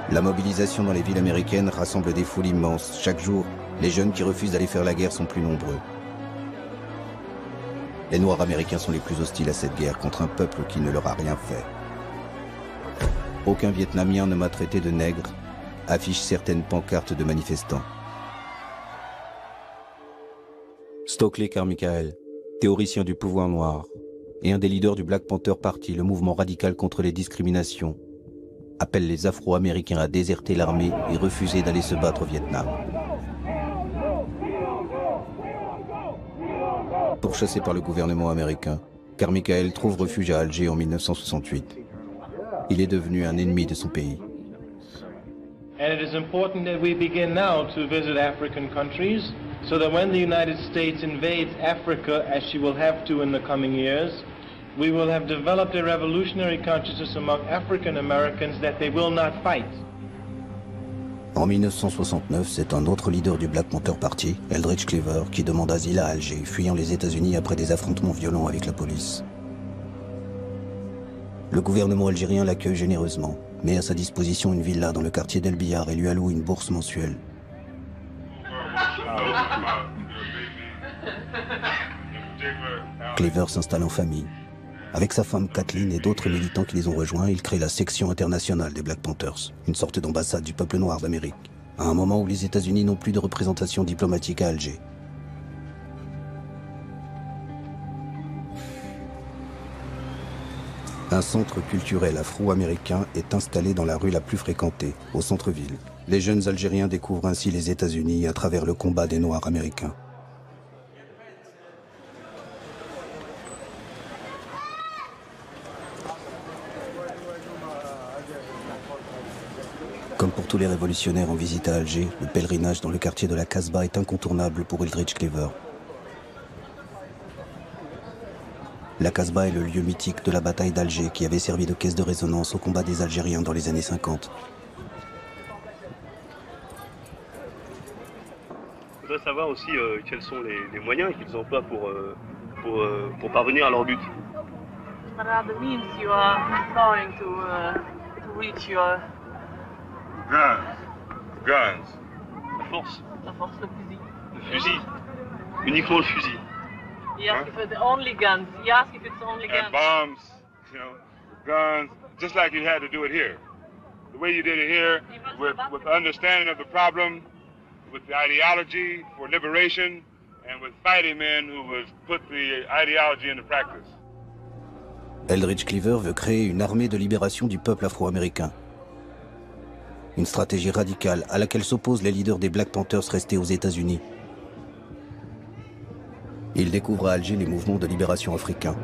La mobilisation dans les villes américaines rassemble des foules immenses. Chaque jour, les jeunes qui refusent d'aller faire la guerre sont plus nombreux. Les Noirs américains sont les plus hostiles à cette guerre contre un peuple qui ne leur a rien fait. Aucun Vietnamien ne m'a traité de nègre, affichent certaines pancartes de manifestants. Stokely Carmichael, théoricien du pouvoir noir, et un des leaders du Black Panther Party, le mouvement radical contre les discriminations, appelle les Afro-Américains à déserter l'armée et refuser d'aller se battre au Vietnam. Pourchassé par le gouvernement américain, Carmichael trouve refuge à Alger en 1968. Il est devenu un ennemi de son pays. And it is important that we begin now to visit African countries so that when the United States invades Africa, as she will have to in the coming years, we will have developed a revolutionary consciousness among African Americans that they will not fight. En 1969, c'est un autre leader du Black Panther Party, Eldridge Cleaver, qui demande asile à Alger, fuyant les États-Unis après des affrontements violents avec la police. Le gouvernement algérien l'accueille généreusement, met à sa disposition une villa dans le quartier d'El Biar et lui alloue une bourse mensuelle. Cleaver s'installe en famille. Avec sa femme Kathleen et d'autres militants qui les ont rejoints, il crée la section internationale des Black Panthers, une sorte d'ambassade du peuple noir d'Amérique, à un moment où les États-Unis n'ont plus de représentation diplomatique à Alger. Un centre culturel afro-américain est installé dans la rue la plus fréquentée, au centre-ville. Les jeunes Algériens découvrent ainsi les États-Unis à travers le combat des Noirs américains. Comme pour tous les révolutionnaires en visite à Alger, le pèlerinage dans le quartier de la Casbah est incontournable pour Eldridge Cleaver. La Casbah est le lieu mythique de la bataille d'Alger qui avait servi de caisse de résonance au combat des Algériens dans les années 50. Je voudrais savoir aussi quels sont les moyens qu'ils emploient pour parvenir à leur but. What are the means you are employing to reach your... Guns. La force. La force, le fusil. Le fusil. Uniquement le fusil. He asked if it's the only guns. He asked if it's only guns. And bombs, you know, guns, just like you had to do it here. The way you did it here, with understanding of the problem, with the ideology for liberation, and with fighting men who would put the ideology into practice. Eldridge Cleaver veut créer une armée de libération du peuple afro-américain. Une stratégie radicale à laquelle s'opposent les leaders des Black Panthers restés aux États-Unis. Il découvre à Alger les mouvements de libération africains.